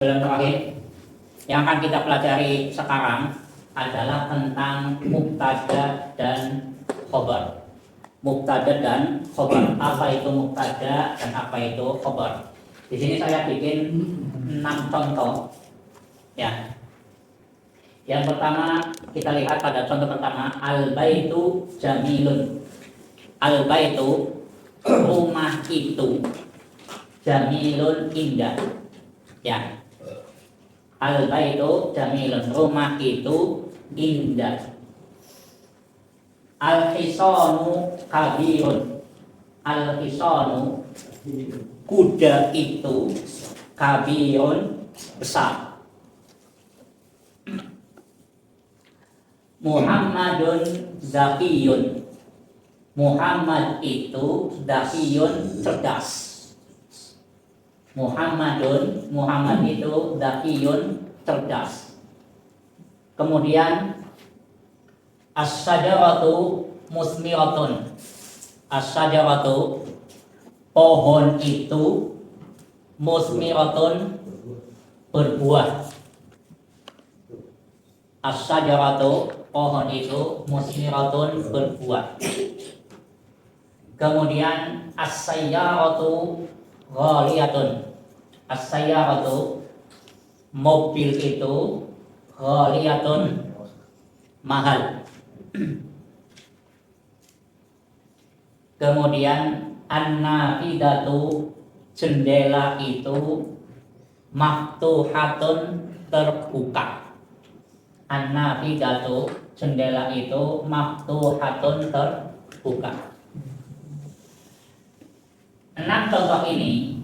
Bulan terakhir yang akan kita pelajari sekarang adalah tentang mubtada dan khobar. Mubtada dan khobar. Apa itu mubtada dan apa itu khobar? Di sini saya bikin 6 contoh. Ya. Yang pertama kita lihat pada contoh pertama, al-baitu jamilun. Al-baitu, rumah itu, jamilun, indah. Ya. Al-baitu jamilun, rumah itu indah. Al-hisanu kabirun. Al-hisanu, kuda itu, kabirun, besar. Muhammadun zakiyun. Muhammad itu zakiyun, cerdas. Muhammad itu zakiyun, cerdas. Kemudian as-syajaratu musmiratun. As-syajaratu, pohon itu, musmiratun, berbuah. As-syajaratu, pohon itu, musmiratun, berbuah. Kemudian as-sayyaratu ghaliyatun. As-sayyaratu, mobil itu, ghaliyatun, mahal. Kemudian an-nafidatu, jendela itu, maftuhatun, terbuka. An-nafidatu, jendela itu, maftuhatun, terbuka. 6 contoh ini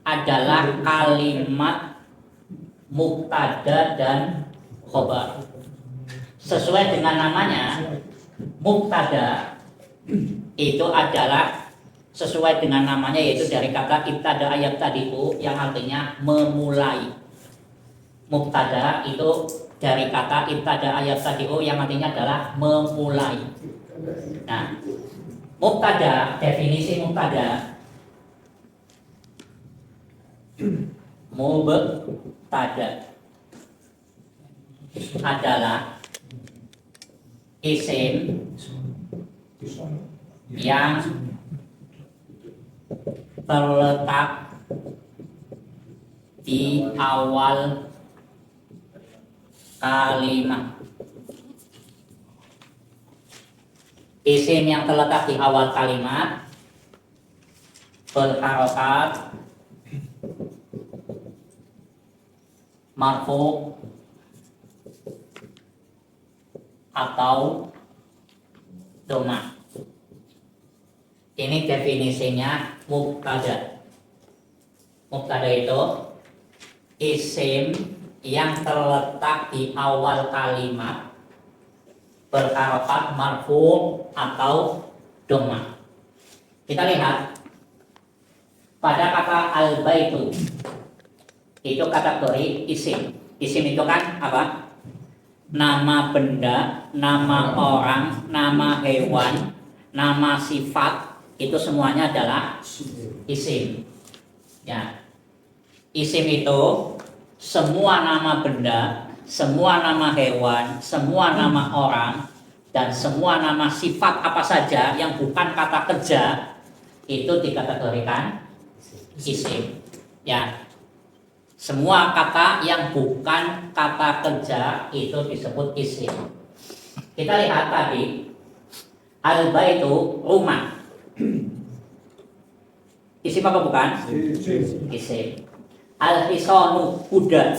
adalah kalimat mubtada dan khobar. Sesuai dengan namanya, mubtada itu adalah sesuai dengan namanya, yaitu dari kata ibtada ayat tadiku yang artinya memulai. Mubtada itu dari kata ibtada ayat tadiku yang artinya adalah memulai. Nah, mubtada, definisi mubtada, mubtada adalah isim yang terletak di awal kalimat. Isim yang terletak di awal kalimat berharokat marfu atau dhamma. Ini definisinya mubtada. Mubtada itu isim yang terletak di awal kalimat berharokat marfu atau dhamma. Kita lihat pada kata al-baitu, itu kategori isim. Isim itu kan apa? Nama benda, nama orang, nama hewan, nama sifat, itu semuanya adalah isim. Ya. Isim itu semua nama benda, semua nama hewan, semua nama orang, dan semua nama sifat apa saja yang bukan kata kerja itu dikategorikan isim. Ya. Semua kata yang bukan kata kerja itu disebut isim. Kita lihat tadi, al-baitu, rumah. Isim apa bukan? Isim. Al-hisanu, kuda,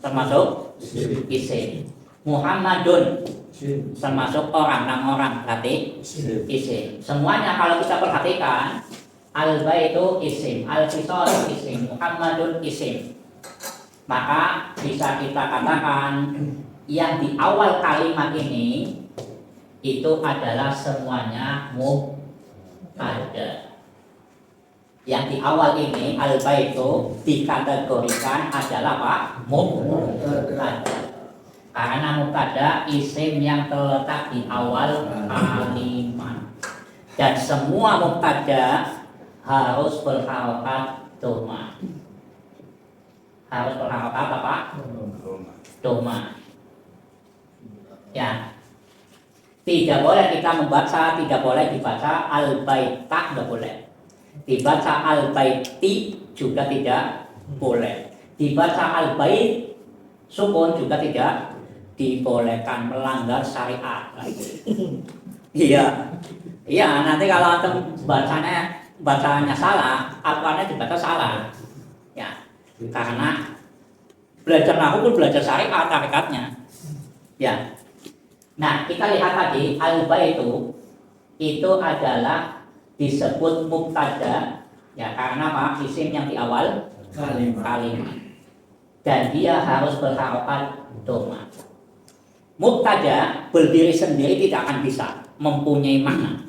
termasuk isim. Muhammadun, termasuk orang, nama orang, berarti isim. Semuanya kalau kita perhatikan, al-baitu isim, al-hisanu isim, Muhammadun isim. Maka bisa kita katakan yang di awal kalimat ini itu adalah semuanya mubtada. Yang di awal ini al-baitu dikategorikan adalah apa? Mubtada. Karena mubtada isim yang terletak di awal kalimat. Dan semua mubtada harus berharokat dhamma. harus berharokat apa? Doma. Ya, tidak boleh kita membaca, tidak boleh dibaca al-baita, tidak boleh. Dibaca al-baiti juga tidak boleh. Dibaca al-bait sukun juga tidak dibolehkan, melanggar syariat. Iya, iya. Nanti kalau antum bacanya salah, alqurannya dibaca salah. Ya, karena belajar nahwu pun belajar syariat hakikatnya. Ya. Nah, kita lihat tadi al-baitu itu adalah disebut mubtada, ya karena apa? Isim yang di awal kalimat. Dan dia harus berharokat doma. Mubtada berdiri sendiri tidak akan bisa mempunyai makna.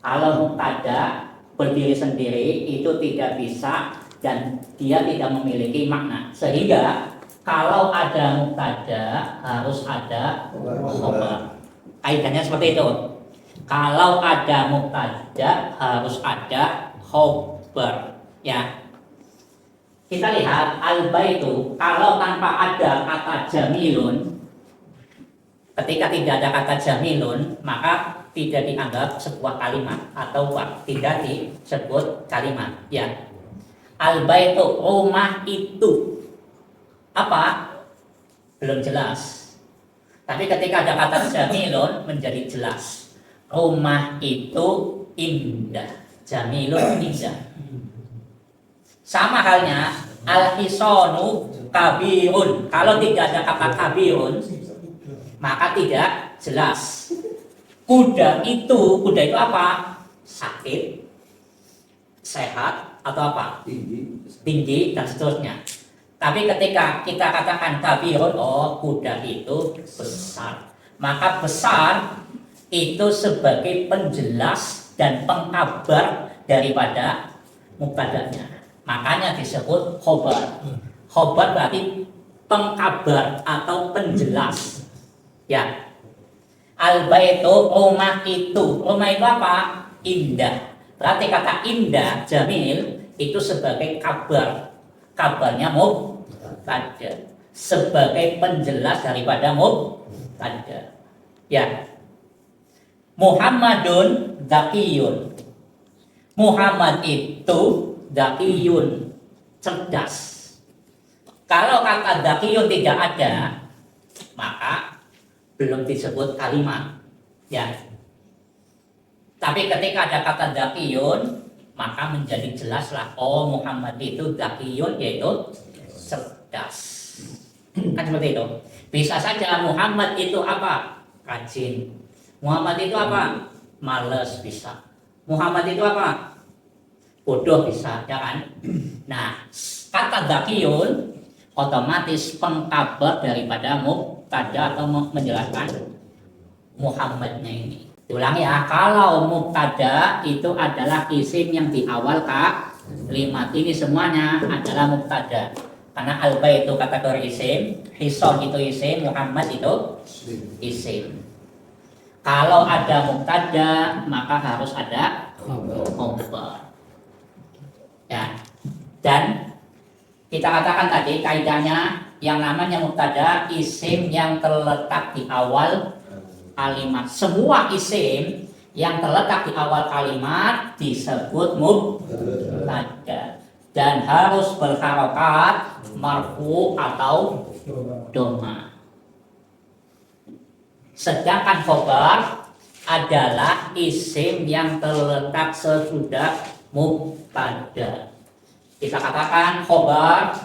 Kalau mubtada berdiri sendiri itu tidak bisa dan dia tidak memiliki makna. Sehingga kalau ada mubtada harus ada khobar. Kaidahnya seperti itu. Kalau ada mubtada harus ada khobar. Ya. Kita lihat al-baitu kalau tanpa ada kata jamilun, ketika tidak ada kata jamilun maka tidak dianggap sebuah kalimat atau tidak disebut kalimat. Ya. Al-baitu rumah itu apa? Belum jelas. Tapi ketika ada kata jamilun menjadi jelas. Rumah itu indah. Jamilun indah. Sama halnya al-hisanu kabirun. Kalau tidak ada kata kabirun maka tidak jelas. Kuda itu apa? Sakit, sehat atau apa? Tinggi dan seterusnya. Tapi ketika kita katakan kabirun, oh kuda itu besar. Maka besar itu sebagai penjelas dan pengkabar daripada mubtada'nya. Makanya disebut khobar. Khobar berarti pengkabar atau penjelas. Ya. Al-baitu rumah itu. Rumah itu apa? Indah. Berarti kata indah, jamil itu sebagai kabar. Kabarnya mubtada sebagai penjelas daripada mubtada. Ya. Muhammadun dzakiyun. Muhammad itu dzakiyun, cerdas. Kalau kata dzakiyun tidak ada, maka belum disebut kalimat. Ya. Tapi ketika ada kata dzakiyun, maka menjadi jelaslah, oh Muhammad itu dzakiyun, yaitu cerdas. Kan seperti itu. Bisa saja Muhammad itu apa? Rajin. Muhammad itu apa? Males, bisa. Muhammad itu apa? Bodoh, bisa, ya kan? Nah, kata dzakiyun otomatis pengkabar daripada mubtada atau menjelaskan Muhammadnya ini. Ulang ya, kalau mubtada itu adalah isim yang di awal kalimat. Ini semuanya adalah mubtada. Karena al-bait itu kategori isim, hisam itu isim, Muhammad itu isim. Kalau ada mubtada maka harus ada khobar. Ya. Dan kita katakan tadi kaidahnya yang namanya mubtada isim yang terletak di awal kalimat. Semua isim yang terletak di awal kalimat disebut mubtada dan harus berharokat marfu atau doma. Sedangkan khobar adalah isim yang terletak sesudah mubtada. Kita katakan khobar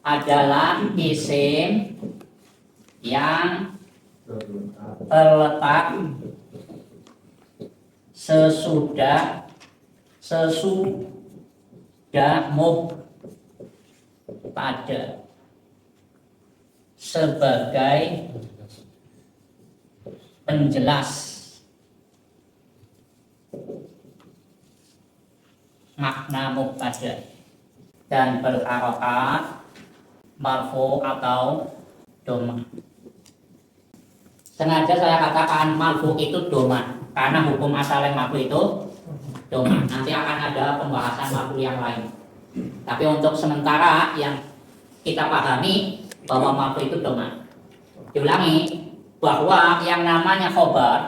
adalah isim yang terletak sesudah mubtada sebagai penjelas makna mubtada dan berharokat marfu atau doma. Sengaja saya katakan marfu itu doma karena hukum asal yang marfu itu doma. Nanti akan ada pembahasan marfu yang lain. Tapi untuk sementara yang kita pahami bahwa marfu itu doma. Diulangi bahwa yang namanya khobar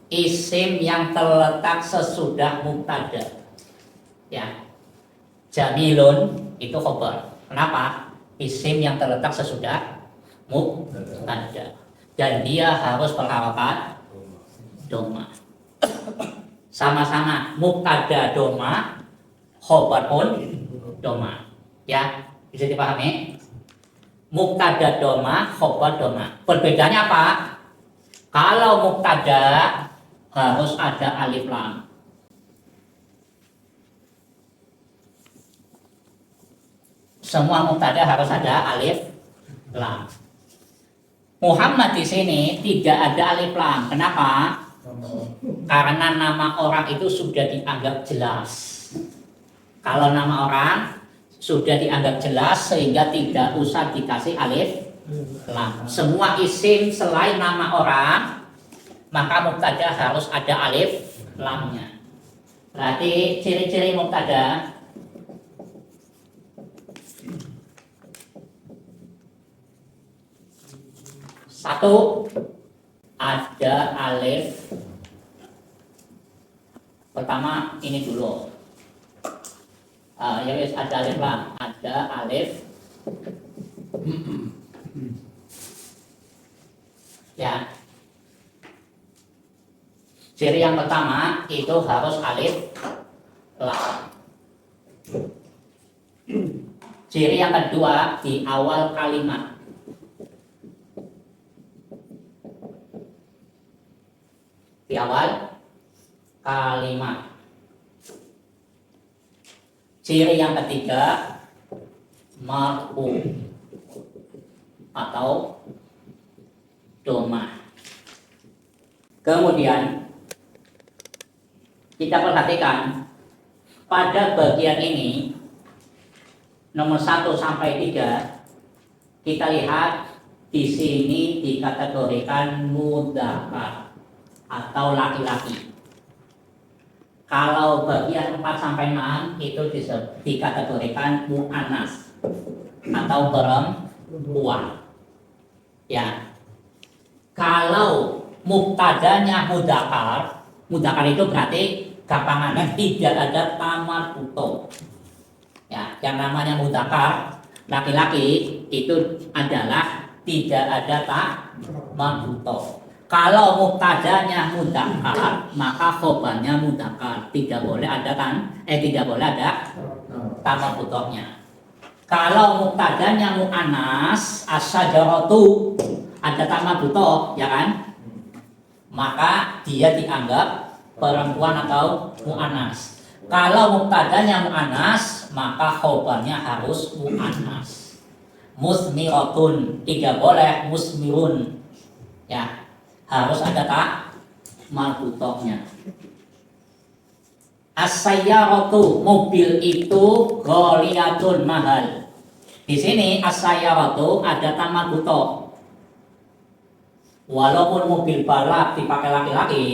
isim yang terletak sesudah mubtada. Ya. Jamilun itu khobar. Kenapa? Isim yang terletak sesudah mubtada. Dan dia harus berharakat doma. Sama-sama mubtada doma, khobar pun doma. Ya, bisa dipahami? Mubtada doma, khobar doma. Perbedaannya apa? Kalau mubtada harus ada alif lam. Semua mubtada harus ada alif lam. Muhammad di sini tidak ada alif lam. Kenapa? Karena nama orang itu sudah dianggap jelas. Kalau nama orang sudah dianggap jelas sehingga tidak usah dikasih alif lam. Semua isim selain nama orang maka mubtada harus ada alif lamnya. Berarti ciri-ciri mubtada satu, ada alif. Pertama ini dulu. Ya wis ada alif lam, ada alif. Ya. Ciri yang pertama itu harus alif lam. Ciri yang kedua di awal kalimat. Di awal kalimat. Ciri yang ketiga marfu atau doma. Kemudian kita perhatikan pada bagian ini nomor 1 sampai 3 kita lihat di sini dikategorikan mudzakkar atau laki-laki. Kalau bagian 4 sampai 6 itu dikategorikan muannas atau perempuan. Ya. Kalau mubtadanya mudzakkar, mudzakkar itu berarti gampangannya tidak ada tamar buto. Ya, yang namanya mudzakkar laki-laki itu adalah tidak ada tamar buto. Kalau mubtadanya mudzakkar, maka khobarnya mudzakkar. Tidak boleh ada tidak boleh ada tamar butohnya. Kalau mubtadanya muannas, asyajaratu, ada tamar butoh, ya kan? Maka dia dianggap perempuan atau muannas. Kalau mubtadanya muannas, maka khobarnya harus muannas. Musmiratun, tidak boleh musmirun. Ya. Harus ada marbutohnya. As-sayyaratu, mobil itu ghaliyatun, mahal. Di sini as-sayyaratu ada tamar butoh. Walaupun mobil balap dipakai laki-laki,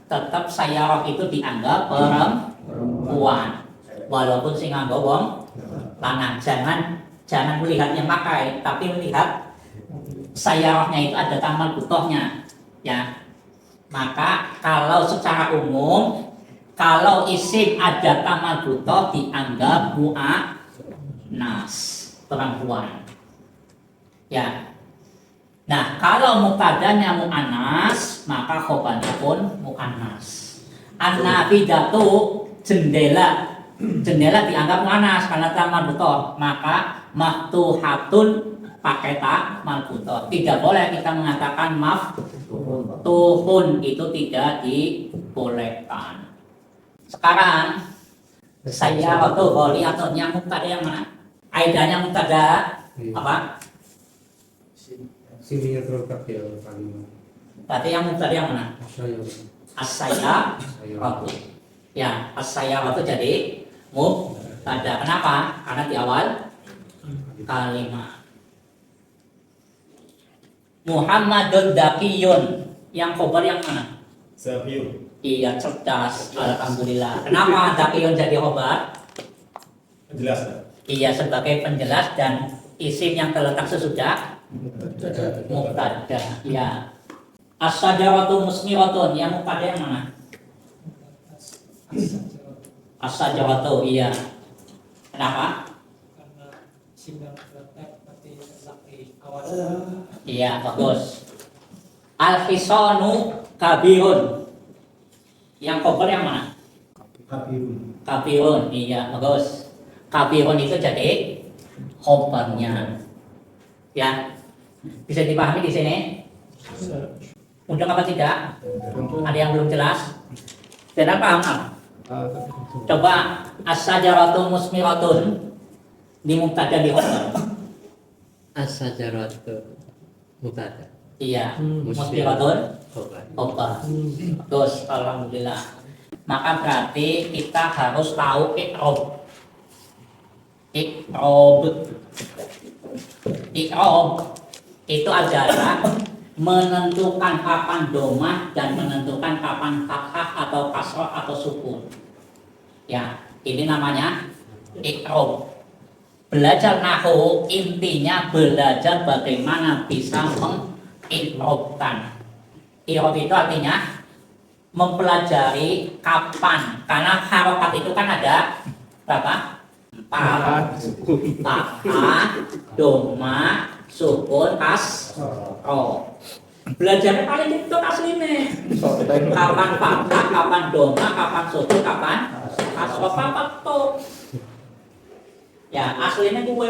tetap sayyarah itu dianggap perempuan. Walaupun sing nganggo wong lanang. Jangan melihat yang pakai, tapi melihat sayyarahnya itu ada tamar butohnya. Ya, maka kalau secara umum kalau isim ada tamar butoh dianggap muannas, perempuan. Ya. Nah, kalau mubtadanya muannas maka khobarnya pun muannas. An-nafidatu, jendela. Jendela dianggap muannas karena tamar butoh, maka maftuhatun pakai tamar butoh. Tidak boleh kita mengatakan maftuhun, itu tidak dibolehkan. Sekarang saya waktu goli atau yang mubtada yang mana? Aidanya mubtada apa? Sini terletak di awal kalimat. Berarti yang mubtada yang mana? As-saya waktu. Ya, as-saya waktu jadi mubtada. Kenapa? Karena di awal kalimat. Muhammadun Dakiyun, yang khobar yang mana? Zakiun. Iya, cerdas, alhamdulillah. Kenapa Dakiyun jadi khobar? Penjelas. Iya, sebagai penjelas dan isim yang terletak sesudah mubtada. Iya. As-sajaratu musmiratun, yang mubtada yang mana? As-sajaratu, iya. Kenapa? Karena simbang terletak berarti laki awal. Iya, bagus. Al-hisanu kabirun. Yang kobol yang mana? Kabirun. Kabirun, iya, bagus. Kabirun itu jadi khobarnya. Ya, bisa dipahami di sini? Mudah apa tidak? Ada yang belum jelas? Tidak paham? Coba as-sajaratu musmiratun di mubtada di khobar. As-sajaratu mubtada. Iya, Musmiratun musmiratun khobar. Terus alhamdulillah. Maka berarti kita harus tahu i'rab. I'rab itu adalah menentukan kapan domah dan menentukan kapan fathah atau kasrah atau sukun. Ya, ini namanya i'rab. Belajar nahwu intinya belajar bagaimana bisa meng'irobkan. I'rab itu artinya mempelajari kapan, karena harokat itu kan ada berapa? 4. Fathah, domah, sukun, kasroh. Belajarnya paling itu aslinya. Kapan fathah, kapan domah, kapan sukun, kapan kasroh, papat tuh. Ya, aslinya gue.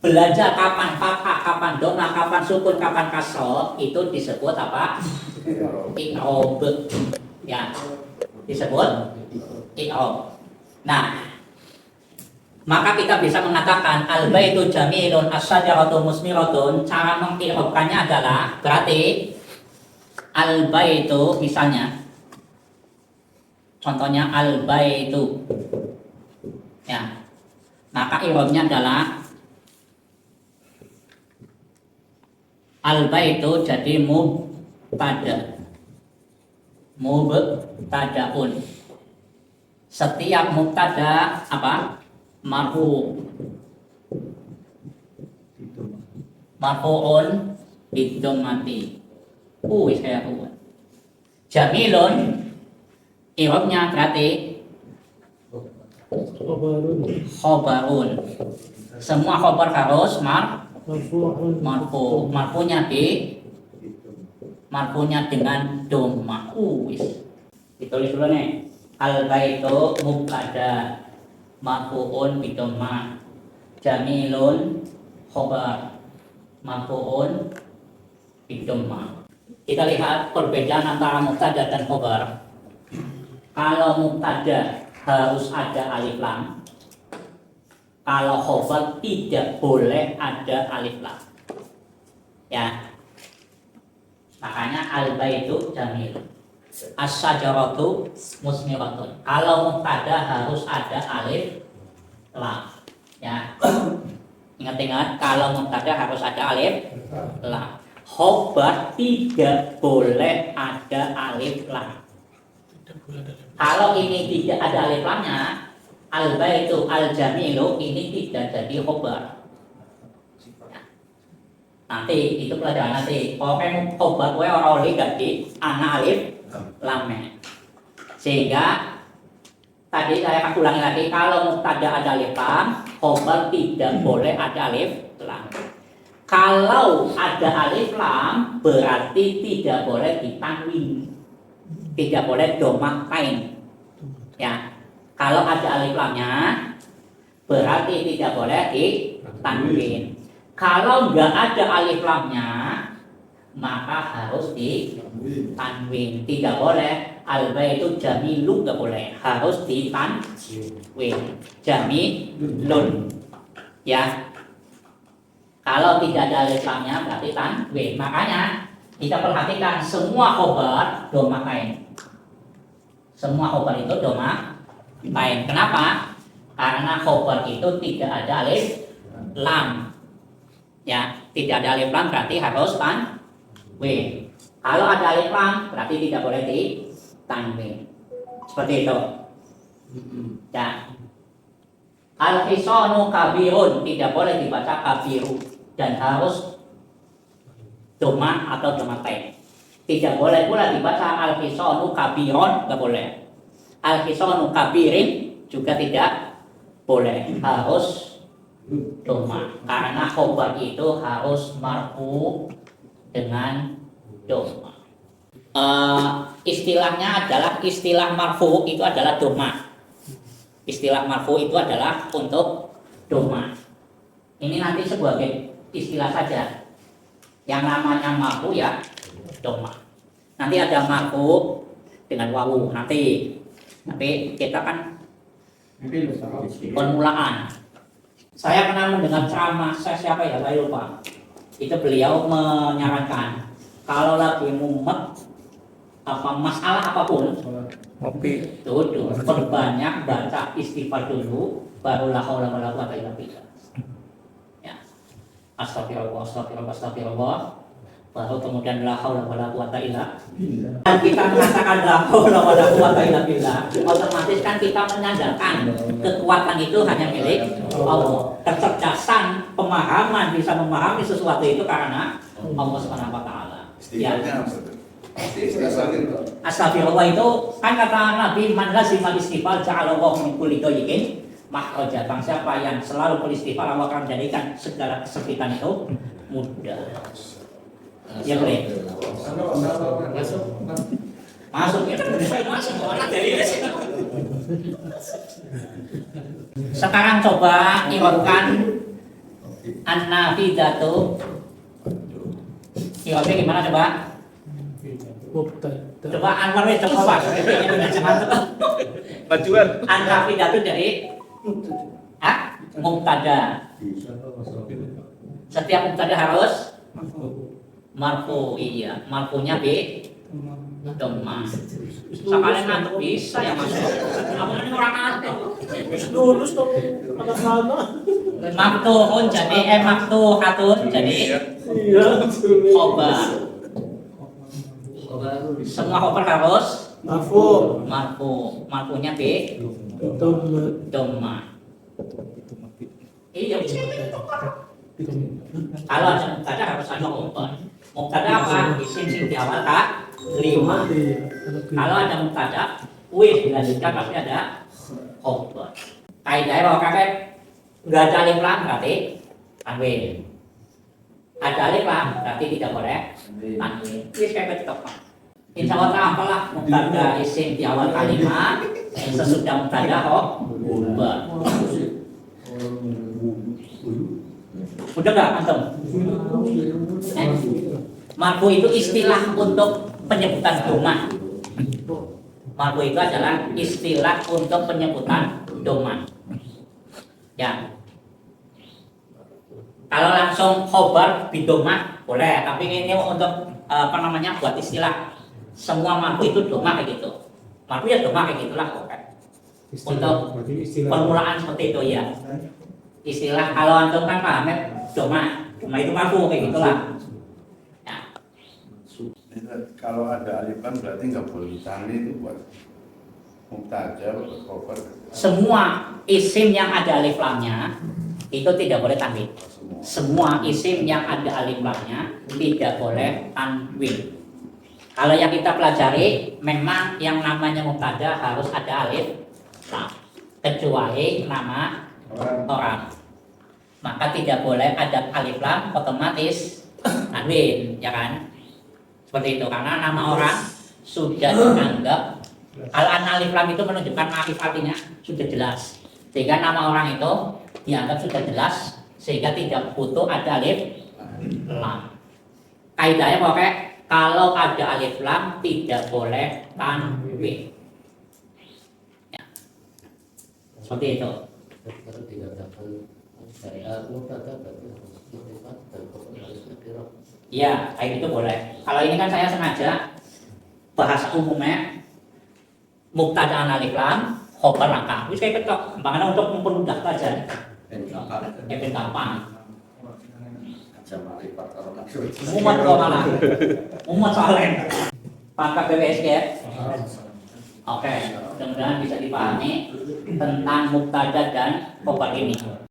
Belajar kapan fathah, kapan domah, kapan sukun, kapan kasroh, itu disebut apa? I'rab. Ya, disebut i'rab. Nah, maka kita bisa mengatakan al-baitu jamilun as-sajaratu musmiratun. Cara meng'irabkannya adalah berarti al-baitu misalnya. Contohnya al-baitu. Ya. Maka i'rabnya adalah al-baitu jadi mubtada. Mubtadaun. Setiap mubtada apa? Marfu. Marfuun bidomati. Saya buat. Jamilun i'rabnya berarti khobarun. Semua khobar harus marfu. Marfunya dengan domah. Ditulis dulu nih. Al-baitu mubtada marfuun bidomah. Jamilun khobar marfuun bidomah. Kita lihat perbedaan antara mubtada dan khobar. Kalau mubtada harus ada alif lam. Kalau khobar tidak boleh ada alif lam. Ya. Makanya al-baitu jamilun. As-sajaratu musmiratun. Kalau mubtada harus ada alif lam. Ya. Ingat-ingat, kalau mubtada harus ada alif lam. Khobar tidak boleh ada alif lam. Kalau ini tidak ada alif lamnya, al-baitu al-jamilu ini tidak jadi khobar. Nanti itu pelajaran nanti. Pokoknya khobar gue orang ganti anak alif lamnya. Sehingga tadi saya akan ulangi lagi, kalau mubtada ada alif lam, khobar tidak boleh ada alif lam. Kalau ada alif lam berarti tidak boleh ditanwin. Tidak boleh domah kain. Ya. Kalau ada alif lamnya berarti tidak boleh ditanwin. Kalau nggak ada alif lamnya maka harus ditanwin. Tidak boleh al-baitu jamilun, nggak boleh, harus ditanwin. Jamilun. Ya. Kalau tidak ada alif lamnya berarti tanwin. Makanya kita perhatikan semua khobar domah kain. Semua khobar itu domah kain. Kenapa? Karena khobar itu tidak ada alif lam. Ya, tidak ada alif lam berarti harus tanwin. Kalau ada alif lam berarti tidak boleh ditanwin. Seperti itu. Ya. Al-hisanu kabirun, tidak boleh dibaca kabiru dan harus doma atau domaten. Tidak boleh pula dibaca al-hisanu kabiron, nggak boleh. Al-hisanu kabirin juga tidak boleh, harus doma. Karena khobar itu harus marfu dengan doma. Istilahnya adalah istilah marfu itu adalah doma. Istilah marfu itu adalah untuk doma. Ini nanti sebagai istilah saja. Yang namanya marfu ya doma. Nanti ada marfu dengan wawu. Nanti kita kan permulaan. Saya pernah mendengar ceramah siapa ya, saya lupa. Itu beliau menyarankan kalau lagi mumet apa masalah apapun, duduk perbanyak baca istighfar dulu, baru la haula wala quwata illa billah. Ya. Astagfirullah, astagfirullah, astagfirullah. Baru kemudian la haula wala quwata illa billah. Dan kita mengatakan la haula wala quwata illa billah, otomatis kan kita menyandarkan kekuatan itu hanya milik Allah. Kecerdasan, pemahaman, bisa memahami sesuatu itu karena Allah Subhanahu wa taala. Ya. Astagfirullah itu kan kata Nabi, man lazimal istighfar ja'alallahu min kulli dhayqin makhraja. Bang siapa yang selalu beristighfar, Allah akan menjadikan segala kesempitan itu mudah. Ya boleh. Masuk ya kan saya masuk orang dari sini. Sekarang coba irokan an-nafidatu. Iroknya gimana coba? Coba Anwar coba Majuan. An-nafidatu dari mubtada. Setiap mubtada harus marfu, iya, marfunya doma. Sekalian ngantuk bisa ya masuk. Kamu ini orang ngantuk. Lulus dong anak-anak. Maktuhun jadi maktuhatun jadi khobar. Semua khobar harus Marfu. marfunya doma. Iya, kalau ada mubtada harus ada khobar. Mubtada apa? Isim di awal tak 5. Kalau ada mubtada, wis dilanjutkan pasti ada khobar. Kaidahnya kalau kakek nggak ada alif lam berarti tanwin. Ada alif lam berarti tidak boleh tanwin. Wis kayak betul. Insya Allah apalah mubtada isim di awal kalimat, sesudah mubtada khobar. Udah nggak antum? Marfu itu istilah untuk penyebutan doma. Marfu itu adalah istilah untuk penyebutan doma. Ya. Kalau langsung khobar bidoma boleh, tapi ini untuk buat istilah. Semua marfu itu doma kayak gitu. Marfu ya doma kayak gitulah pokoknya. Untuk permulaan seperti itu ya. Istilah kalau antum kan paham ya, doma itu marfu kayak gitulah. Kalau ada alif lam berarti nggak boleh ditanwin itu buat mubtada buat khobar. Semua isim yang ada alif lamnya itu tidak boleh tanwin. Semua isim yang ada alif lamnya tidak boleh tanwin. Kalau yang kita pelajari memang yang namanya mubtada harus ada alif lam, kecuali nama orang. Maka tidak boleh ada alif lam otomatis tanwin, ya kan? Seperti itu, karena nama orang sudah dianggap alif lam itu menunjukkan alif artinya sudah jelas, sehingga nama orang itu dianggap sudah jelas, sehingga tidak butuh ada alif lam. Kaidahnya pokoknya kalau ada alif lam tidak boleh tanwin. Ya. Seperti itu. Ya, kayak gitu boleh. Kalau ini kan saya sengaja bahasa umumnya mubtada alif lam, khobar langkah. Wis kayak ketok, makanya untuk mempermudah pelajaran. Ben gampang. Mumet kok malah. Mumet soalnya. Pangkat BWSG ya. Oke, mudah-mudahan bisa dipahami tentang mubtada dan khobar ini.